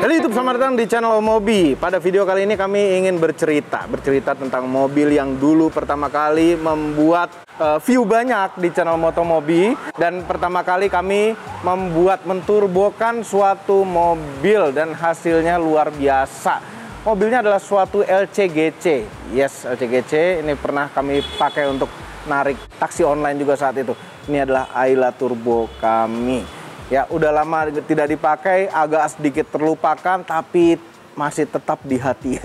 Halo YouTube, selamat datang di channel Omobi. Pada video kali ini kami ingin bercerita tentang mobil yang dulu pertama kali membuat view banyak di channel Motomobi. Dan pertama kali kami menturbokan suatu mobil dan hasilnya luar biasa. Mobilnya adalah suatu LCGC. Yes, LCGC ini pernah kami pakai untuk narik taksi online juga saat itu. Ini adalah Ayla Turbo kami. Ya, udah lama tidak dipakai, agak sedikit terlupakan, tapi masih tetap di hati.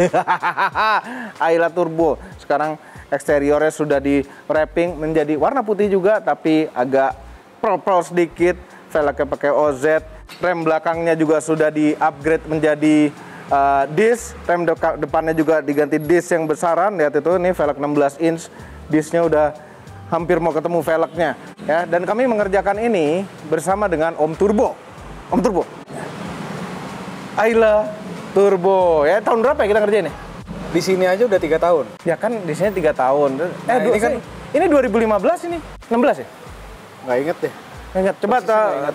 Ayla Turbo. Sekarang eksteriornya sudah di wrapping menjadi warna putih juga, tapi agak pearl sedikit. Velgnya pakai OZ. Rem belakangnya juga sudah di-upgrade menjadi disc. Rem depannya juga diganti disc yang besaran. Lihat itu, ini velg 16 inch. Discnya udah hampir mau ketemu velgnya ya, dan kami mengerjakan ini bersama dengan Om Turbo. Om Turbo, Ayla Turbo ya. Tahun berapa ya kita ngerjain ini? Di sini aja udah 3 tahun. Ya kan di sini 3 tahun. Ini 2015 ini 16 ya? Nggak inget deh. Ingat. Coba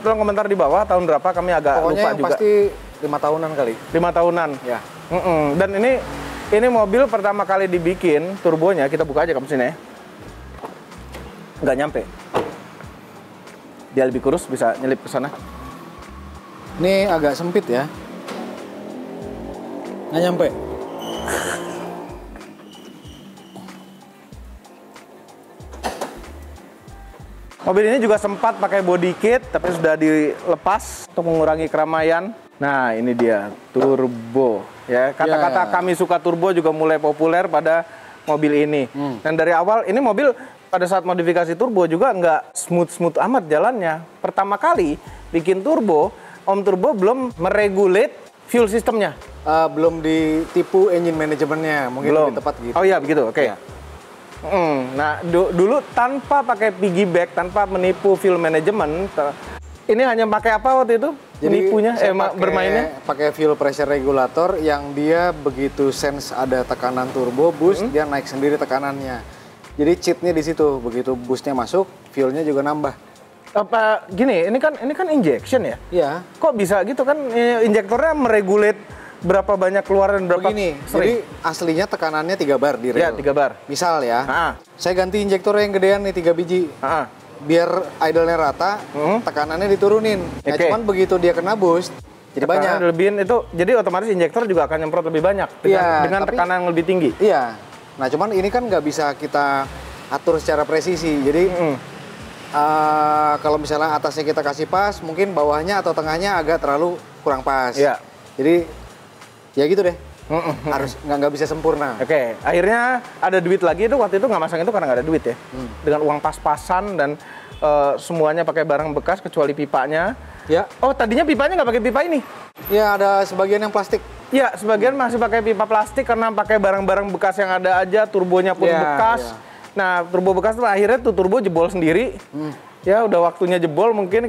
tolong komentar di bawah tahun berapa, kami agak pokoknya lupa yang juga. Pasti 5 tahunan kali. 5 tahunan. Ya. Dan ini mobil pertama kali dibikin turbonya, kita buka aja ke sini ya. Nggak nyampe. Dia lebih kurus, bisa nyelip ke sana. Ini agak sempit ya. Nggak nyampe. Mobil ini juga sempat pakai body kit, tapi sudah dilepas untuk mengurangi keramaian. Nah, ini dia turbo. Ya, kata-kata kami suka turbo juga mulai populer pada mobil ini. Dan dari awal ini mobil pada saat modifikasi turbo juga nggak smooth amat jalannya. Pertama kali bikin turbo, Om Turbo belum meregulate fuel sistemnya. Belum ditipu engine manajemennya, mungkin belum. lebih tepat gitu. Oh iya begitu, oke. Ya. Nah dulu tanpa pakai piggyback, tanpa menipu fuel management, ini hanya pakai apa waktu itu? Jadi menipunya, bermainnya? Pakai fuel pressure regulator yang dia begitu sense ada tekanan turbo boost, dia naik sendiri tekanannya. Jadi cheatnya di situ, begitu boostnya masuk, fuelnya juga nambah. Apa gini? Ini kan injection ya? Iya. Kok bisa gitu kan? Injektornya meregulate berapa banyak keluar dan berapa begini, jadi aslinya tekanannya 3 bar di rel. Ya, 3 bar. Misal ya, saya ganti injektor yang gedean nih 3 biji. Biar idle-nya rata, tekanannya diturunin. Nah, cuman begitu dia kena boost, jadi banyak. Lebihin itu, jadi otomatis injektor juga akan nyemprot lebih banyak dengan tekanan yang lebih tinggi. Iya. Nah, cuman ini kan nggak bisa kita atur secara presisi. Jadi kalau misalnya atasnya kita kasih pas, mungkin bawahnya atau tengahnya agak terlalu kurang pas. Iya. Jadi ya gitu deh. Harus nggak bisa sempurna. Oke, akhirnya ada duit lagi itu waktu itu nggak masang itu karena nggak ada duit ya. Dengan uang pas-pasan dan semuanya pakai barang bekas kecuali pipanya. Ya. Oh, tadinya pipanya nggak pakai pipa ini? Ya, ada sebagian yang plastik. Ya, sebagian masih pakai pipa plastik karena pakai barang-barang bekas yang ada aja, turbonya pun bekas. Nah, turbo bekas itu akhirnya tuh turbo jebol sendiri. Ya, udah waktunya jebol, mungkin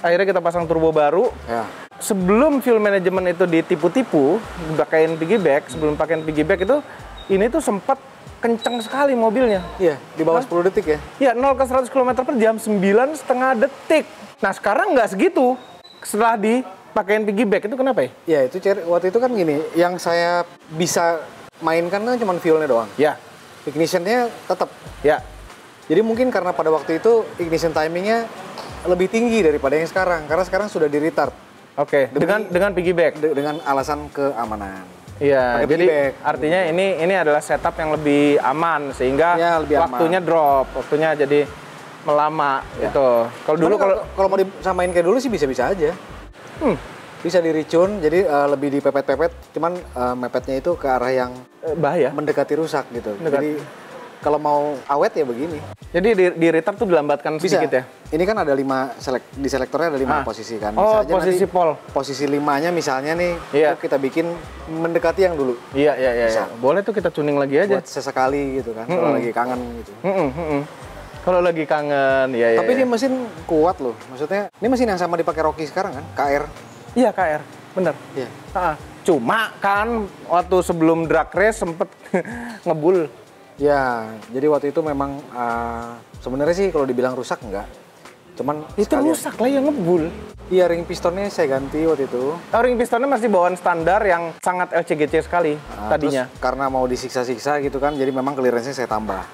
akhirnya kita pasang turbo baru. Ya. Sebelum fuel management itu ditipu-tipu, dipakein piggyback, sebelum pakein piggyback itu, ini tuh sempat kenceng sekali mobilnya. Iya, di bawah 10 detik ya? Iya, 0 ke 100 km per jam, 9,5 detik. Nah, sekarang nggak segitu. Setelah dipakein piggyback, itu kenapa ya? Iya, itu waktu itu kan gini, yang saya bisa mainkan kan cuma fuelnya doang. Ya. Ignitionnya tetap. Ya. Jadi mungkin karena pada waktu itu ignition timingnya lebih tinggi daripada yang sekarang. Karena sekarang sudah di-retard. Oke, dengan piggyback? Dengan alasan keamanan. Iya, jadi artinya ini adalah setup yang lebih aman sehingga waktunya drop, waktunya jadi melama gitu. Kalau dulu kalau mau disamain kayak dulu sih bisa-bisa aja. Bisa diricun, jadi lebih dipepet-pepet, cuman mepetnya itu ke arah yang bahaya, mendekati rusak gitu. Jadi kalau mau awet ya begini. Jadi di retard tuh dilambatkan sedikit ya? Ini kan ada 5 di selektornya ada 5 posisi kan. Oh, posisi pol. Posisi 5-nya misalnya nih, itu kita bikin mendekati yang dulu. Iya. Boleh tuh kita tuning lagi aja. Buat sesekali gitu kan, kalau lagi kangen gitu. Kalau lagi kangen, ya. Tapi ini mesin kuat loh. Maksudnya, ini mesin yang sama dipakai Rocky sekarang kan, KR. Iya, KR. Bener. Iya. Cuma kan waktu sebelum drag race sempet ngebul. Ya, jadi waktu itu memang sebenarnya sih kalau dibilang rusak enggak. Cuman Itu rusak lah yang ngebul. Iya, ring pistonnya saya ganti waktu itu. Ring pistonnya masih bawaan standar yang sangat LCGC sekali tadinya. Terus karena mau disiksa-siksa gitu kan, jadi memang clearance-nya saya tambah.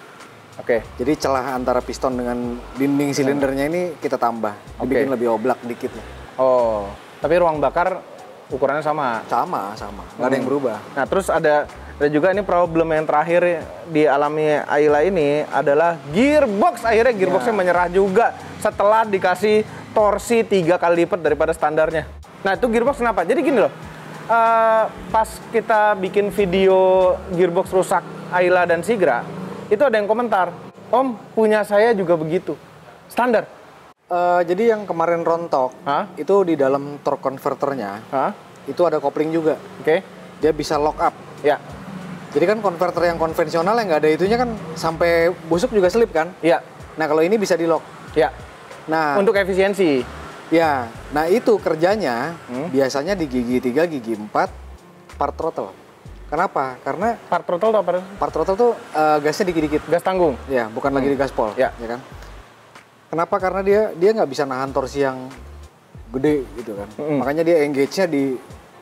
Oke. Jadi celah antara piston dengan dinding silindernya ini kita tambah, dibikin lebih oblak dikit. Oh, tapi ruang bakar ukurannya sama. Sama, nggak ada yang berubah. Nah, terus ada juga ini problem yang terakhir dialami Ayla ini adalah gearbox. Akhirnya gearboxnya menyerah juga setelah dikasih torsi 3 kali lipat daripada standarnya. Nah, itu gearbox kenapa? Jadi gini loh, pas kita bikin video gearbox rusak Ayla dan Sigra, itu ada yang komentar, "Om, punya saya juga begitu. Standar." Jadi yang kemarin rontok, itu di dalam torque converternya, itu ada kopling juga. Oke. Dia bisa lock up. Ya. Jadi kan konverter yang konvensional yang nggak ada itunya kan sampai busuk juga selip kan? Iya. Nah kalau ini bisa di lock. Ya. Nah. Untuk efisiensi. Ya. Nah itu kerjanya biasanya di gigi 3, gigi 4, part throttle. Kenapa? Karena Part throttle atau apa? part throttle tuh gasnya dikit-dikit. Gas tanggung. Ya, bukan lagi di gaspol. Ya. Ya kan? Kenapa? Karena dia nggak bisa nahan torsi yang gede gitu kan. Makanya dia engage-nya di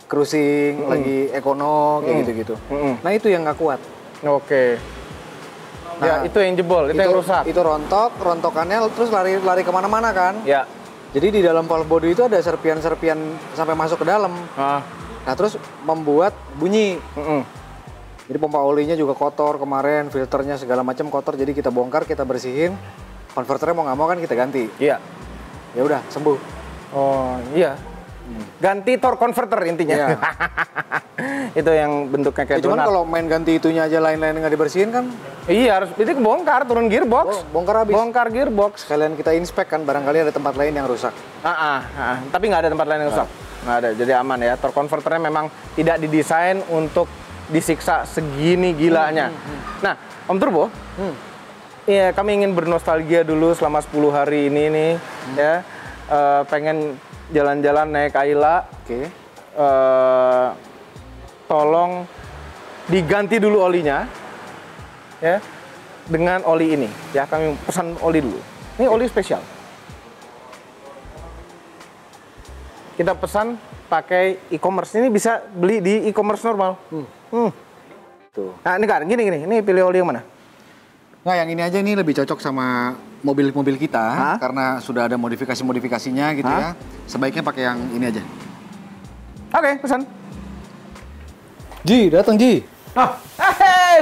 cruising, lagi ekono, kayak gitu-gitu. Nah itu yang nggak kuat. Oke. Ya, Nah, itu yang jebol, itu yang rusak. Itu rontokannya terus lari kemana-mana kan. Ya. Jadi di dalam valve body itu ada serpian-serpian sampai masuk ke dalam. Nah terus membuat bunyi. Jadi pompa olinya juga kotor kemarin, filternya segala macam kotor. Jadi kita bongkar, kita bersihin. Konverternya mau nggak mau kan kita ganti. Iya. Ya udah sembuh. Oh iya. Ganti torque converter intinya. Iya. Itu yang bentuknya kayak Cuman donat. kalau main ganti itunya aja lain-lain nggak dibersihin kan? Iya, harus itu bongkar, turun gearbox. Bongkar habis. Bongkar gearbox. Sekalian kita inspek kan, barangkali ada tempat lain yang rusak. Tapi nggak ada tempat lain yang rusak. Nggak ada, jadi aman ya. Torque converternya memang tidak didesain untuk disiksa segini gilanya. Nah, Om Turbo, iya, kami ingin bernostalgia dulu selama 10 hari ini nih, ya. Pengen jalan-jalan naik Ayla. Oke. Tolong diganti dulu olinya, ya, dengan oli ini. Ya, kami pesan oli dulu. Ini oli spesial. Kita pesan pakai e-commerce. Ini bisa beli di e-commerce normal. Tuh. Nah, ini kan, gini. Ini pilih oli yang mana? Nggak, yang ini aja ini lebih cocok sama mobil-mobil kita karena sudah ada modifikasi-modifikasinya gitu ya. Sebaiknya pakai yang ini aja. Oke, pesan. Ji, datang Ji.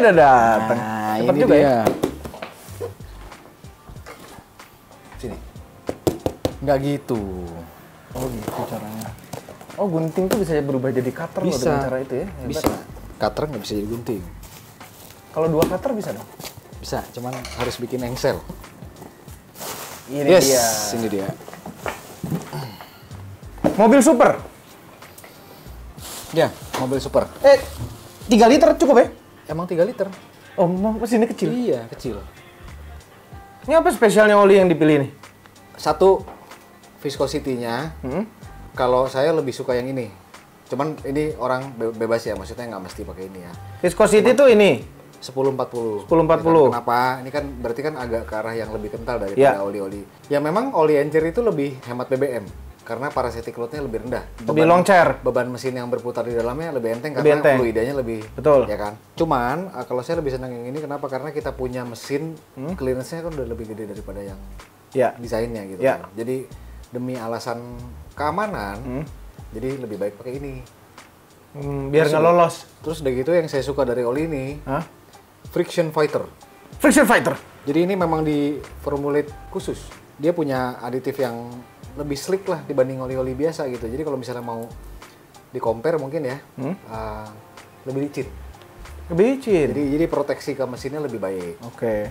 Udah datang. Nah, Cepet ini juga dia. ya. Sini. Nggak gitu. Oh gitu caranya. Oh, gunting tuh bisa berubah jadi cutter loh dengan cara itu ya? Hebat. Bisa. Cutter nggak bisa jadi gunting. Kalau 2 cutter bisa dong? Bisa, cuman harus bikin engsel. Ini Yes, dia. ini dia. Mobil super. Ya, mobil super. 3 liter cukup ya? Emang 3 liter? Oh, mesinnya kecil. Iya, kecil. Ini apa spesialnya oli yang dipilih nih? Satu, viscosity-nya. Kalau saya lebih suka yang ini. Cuman ini orang bebas ya, maksudnya nggak mesti pakai ini ya. Viscosity itu ini? 1040. 1040. Kenapa? Ini kan berarti kan agak ke arah yang lebih kental daripada oli-oli. Ya memang oli encer itu lebih hemat BBM. Karena paracetic load-nya lebih rendah. Lebih longcer. Beban mesin yang berputar di dalamnya lebih enteng karena fluidanya lebih. Betul. Ya kan? Cuman kalau saya lebih senang yang ini kenapa? Karena kita punya mesin clearance-nya kan udah lebih gede daripada yang desainnya gitu. Ya. Kan. Jadi demi alasan keamanan, jadi lebih baik pakai ini. Biar nggak lolos. Terus udah gitu yang saya suka dari oli ini, friction fighter. Friction fighter? Jadi ini memang di formulate khusus. Dia punya aditif yang lebih slick lah dibanding oli-oli biasa gitu. Jadi kalau misalnya mau di-compare mungkin ya, lebih licin. Lebih licin? Jadi proteksi ke mesinnya lebih baik. Oke.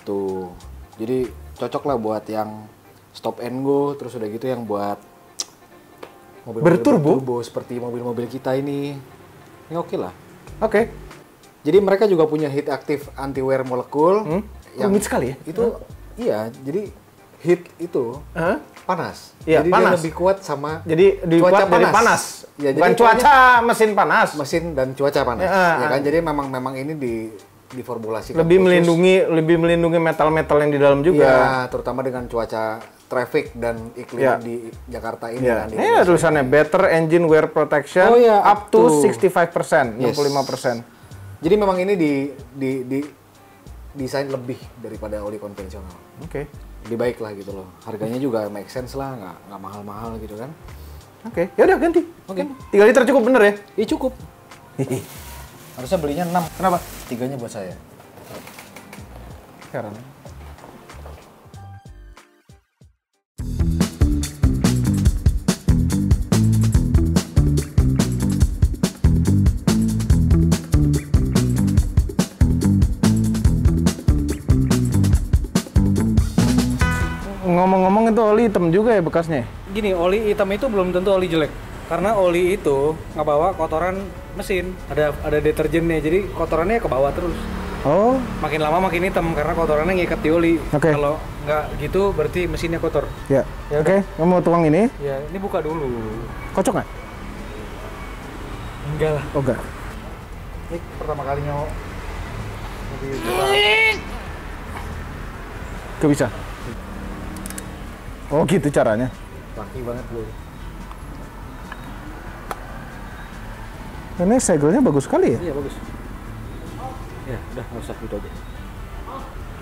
Tuh, jadi cocok lah buat yang stop and go, terus udah gitu yang buat mobil-mobil berturbo seperti mobil-mobil kita ini oke lah. Oke. Jadi mereka juga punya heat active anti-wear molekul. Yang rumit sekali ya? Itu iya, jadi heat itu panas. Iya, jadi panas. dia lebih kuat sama jadi cuaca dari panas. Ya, bukan jadi cuaca mesin panas. Mesin dan cuaca panas. Ya kan, jadi memang ini diformulasikan lebih melindungi metal-metal yang di dalam juga. Iya, terutama dengan cuaca traffic dan iklim di Jakarta ini kan. Ini ada tulisannya better engine wear protection up to 65%, 65%. Jadi memang ini di desain lebih daripada oli konvensional. Oke. Lebih baik lah gitu loh. Harganya juga make sense lah, nggak mahal-mahal gitu kan. Oke, ya udah ganti. Oke. 3 liter cukup bener ya? Iya cukup. Harusnya belinya 6. Kenapa? 3-nya buat saya. Heran. Ngomong-ngomong itu oli hitam juga ya bekasnya? Gini, oli hitam itu belum tentu oli jelek. Karena oli itu ngebawa kotoran mesin. Ada deterjennya, jadi kotorannya ke bawah terus. Oh. Makin lama makin hitam karena kotorannya ngikat di oli. Oke. Kalau nggak gitu berarti mesinnya kotor. Ya. Oke, kamu mau tuang ini? Ya, ini buka dulu. Kocok nggak? Enggak lah. Oh enggak. Ini pertama kalinya Gak bisa? Oh gitu caranya? Laki banget gue. Ini segelnya bagus sekali ya? Iya bagus. Ya udah nggak usah gitu aja.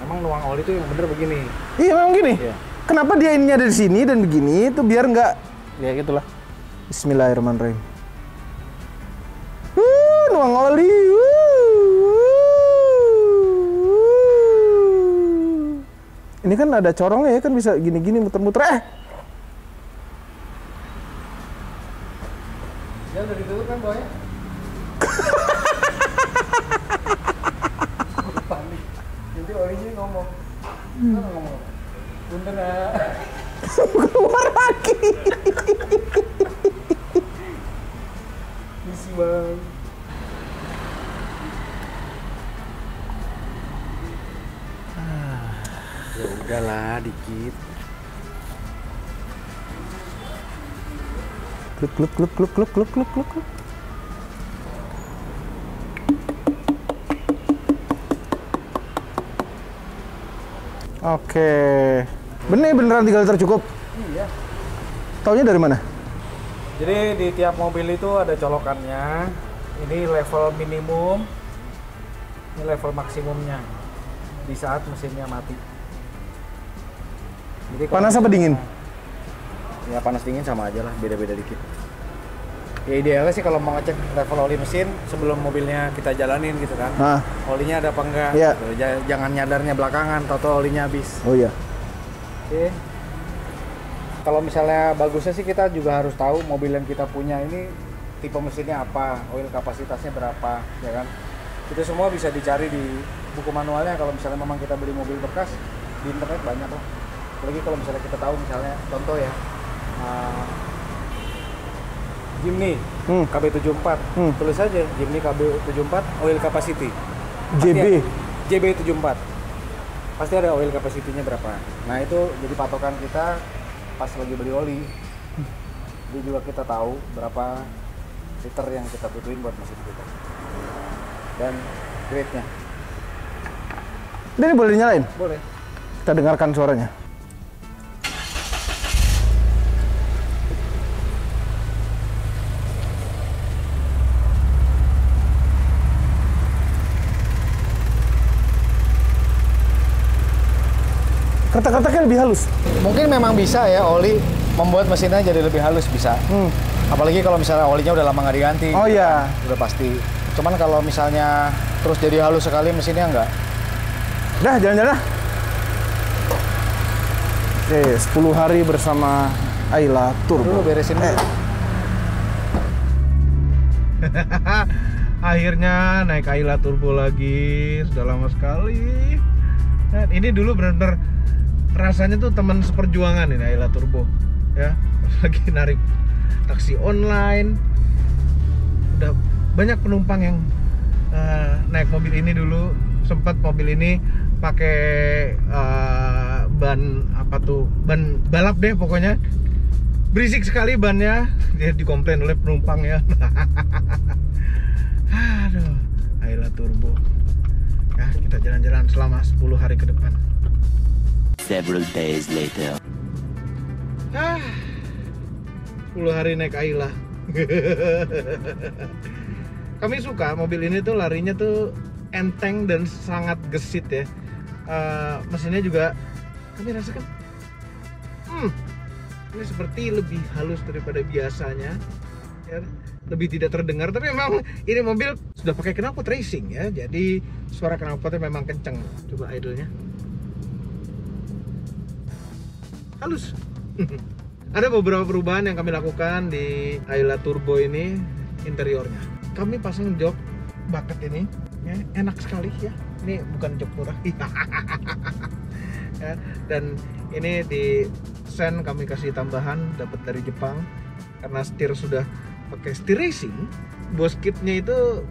Emang nuang oli itu yang bener begini. Iya memang gini. Iya. Kenapa dia ininya ada di sini dan begini itu biar nggak ya gitulah. Bismillahirrahmanirrahim. Nuang oli. Ini kan ada corongnya ya kan bisa gini-gini muter-muter. Ya udah ditutup kan bawahnya? Panik. Nanti olinya ngomong. Mana ngomong? Punten Keluar lagi. Isi bang. Ya udahlah dikit. Kluk. Oke. Beneran 3 liter cukup? Iya. Taunya dari mana? Jadi di tiap mobil itu ada colokannya. Ini level minimum, ini level maksimumnya di saat mesinnya mati. Jadi Panas apa dingin? Ya panas dingin sama aja lah, beda-beda dikit. Ya idealnya sih kalau mau ngecek level oli mesin sebelum mobilnya kita jalanin gitu kan. Olinya ada apa enggak? Iya. Gitu. Jangan nyadarnya belakangan, tau-tau olinya habis. Oh iya. Oke. Kalau misalnya bagusnya sih kita juga harus tahu mobil yang kita punya ini tipe mesinnya apa, oil kapasitasnya berapa, ya kan? Itu semua bisa dicari di buku manualnya kalau misalnya memang kita beli mobil bekas di internet banyak lah. Apalagi kalau misalnya kita tahu misalnya contoh ya Jimny KB74, tulis aja Jimny KB74 oil capacity. JB74 pasti ada oil capacity-nya berapa. Nah itu jadi patokan kita pas lagi beli oli. Jadi juga kita tahu berapa liter yang kita butuhin buat mesin kita dan grade-nya. Ini boleh dinyalain? Boleh. Kita dengarkan suaranya. Kata-katanya lebih halus. Mungkin memang bisa ya oli membuat mesinnya jadi lebih halus bisa. Apalagi kalau misalnya olinya udah lama nggak diganti. Oh iya. Udah pasti. Cuman kalau misalnya terus jadi halus sekali mesinnya nggak. Dah jalan-jalan. Oke, 10 hari bersama Ayla Turbo. Dulu beresin dulu. Akhirnya naik Ayla Turbo lagi, sudah lama sekali. Nah, ini dulu benar-benar rasanya tuh teman seperjuangan ini Ayla Turbo, ya. Pas lagi narik taksi online, udah banyak penumpang yang naik mobil ini dulu. Sempat mobil ini pakai ban apa tuh, ban balap deh pokoknya. Berisik sekali bannya, dia dikomplain oleh penumpang ya. Aduh, Ayla Turbo. Ya, kita jalan-jalan selama 10 hari ke depan. Several days later. 10 hari naik Ayla. Kami suka mobil ini tuh, larinya tuh enteng dan sangat gesit ya. Mesinnya juga kami rasakan ini seperti lebih halus daripada biasanya ya, lebih tidak terdengar, tapi memang ini mobil sudah pakai knalpot racing ya, jadi suara knalpotnya memang kenceng. Coba idle-nya, halus. Ada beberapa perubahan yang kami lakukan di Ayla Turbo ini. Interiornya kami pasang jok bucket ini ya, enak sekali ya, ini bukan jok murah. Ya, dan ini di sen kami kasih tambahan dapat dari Jepang karena setir sudah pakai setir racing. Bos kitnya itu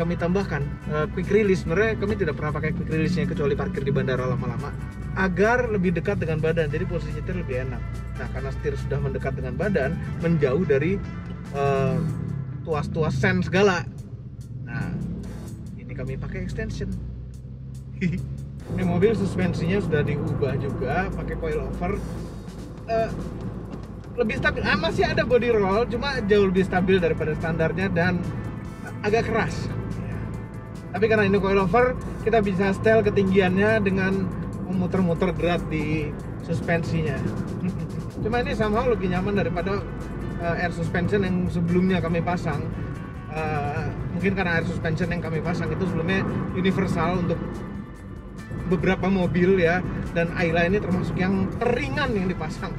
kami tambahkan quick release. Sebenarnya kami tidak pernah pakai quick release-nya kecuali parkir di bandara lama-lama agar lebih dekat dengan badan, jadi posisi nyetir lebih enak. Nah, karena setir sudah mendekat dengan badan, menjauh dari tuas-tuas sen segala. Nah, ini kami pakai extension. Ini mobil suspensinya sudah diubah juga pakai coil over, lebih stabil. Masih ada body roll, cuma jauh lebih stabil daripada standarnya dan agak keras ya. Tapi karena ini coil over, kita bisa setel ketinggiannya dengan memutar-muter berat di suspensinya. Cuma ini somehow lebih nyaman daripada air suspension yang sebelumnya kami pasang. Mungkin karena air suspension yang kami pasang itu sebelumnya universal untuk beberapa mobil ya, dan Ayla ini termasuk yang teringan yang dipasang.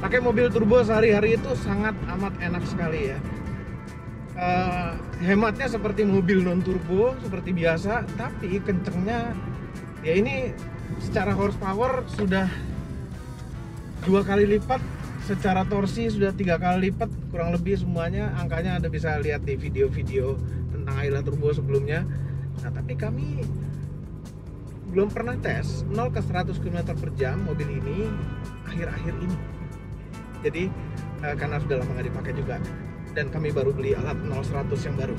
Pakai mobil turbo sehari-hari itu sangat amat enak sekali ya. Hematnya seperti mobil non turbo seperti biasa, tapi kencengnya ya ini secara horsepower sudah 2 kali lipat, secara torsi sudah 3 kali lipat kurang lebih semuanya. Angkanya Anda bisa lihat di video-video tentang Ayla Turbo sebelumnya. Nah, tapi kami belum pernah tes 0 ke 100 km/jam mobil ini akhir-akhir ini. Jadi karena sudah lama nggak dipakai juga, dan kami baru beli alat 0-100 yang baru.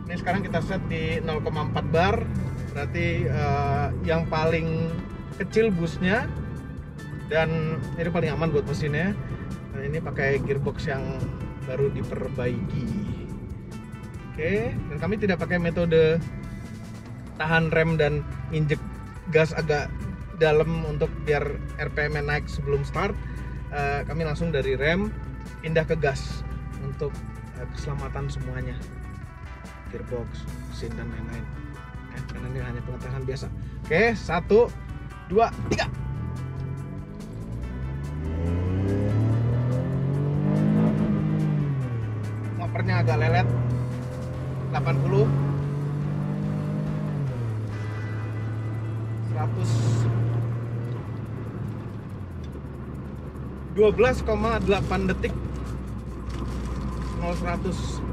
Ini sekarang kita set di 0,4 bar, berarti yang paling kecil busnya, dan ini paling aman buat mesinnya. Dan ini pakai gearbox yang baru diperbaiki. Oke, dan kami tidak pakai metode tahan rem dan injek gas agak dalam untuk biar RPM naik sebelum start. Kami langsung dari rem pindah ke gas untuk keselamatan semuanya, gearbox, mesin dan lain-lain. Karena ini hanya pengetesan biasa. Oke, 1, 2, 3. Mopernya agak lelet, 80. 12,8 detik 0-100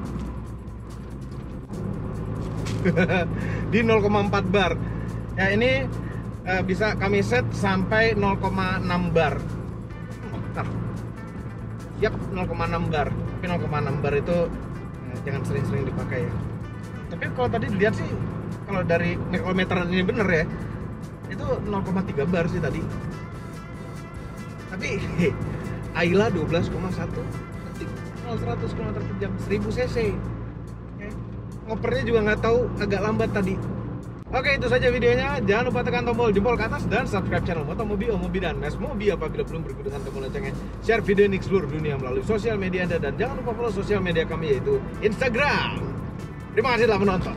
di 0,4 bar ya. Ini bisa kami set sampai 0,6 bar. Yap, 0,6 bar. Tapi 0,6 bar itu jangan sering-sering dipakai ya. Tapi kalau tadi dilihat sih, kalau dari mikrometeran ini bener ya, itu 0,3 bar sih tadi. Tapi Ayla 12,1 detik 0-100 km/jam 1000 cc. Okay. Ngopernya juga nggak tahu, agak lambat tadi. Oke, itu saja videonya. Jangan lupa tekan tombol jempol ke atas dan subscribe channel Motomobi, Omobi, dan Mesmobi apabila belum berikut dengan tombol loncengnya. Share video ini ke seluruh dunia melalui sosial media Anda, dan jangan lupa follow sosial media kami yaitu Instagram. Terima kasih telah menonton.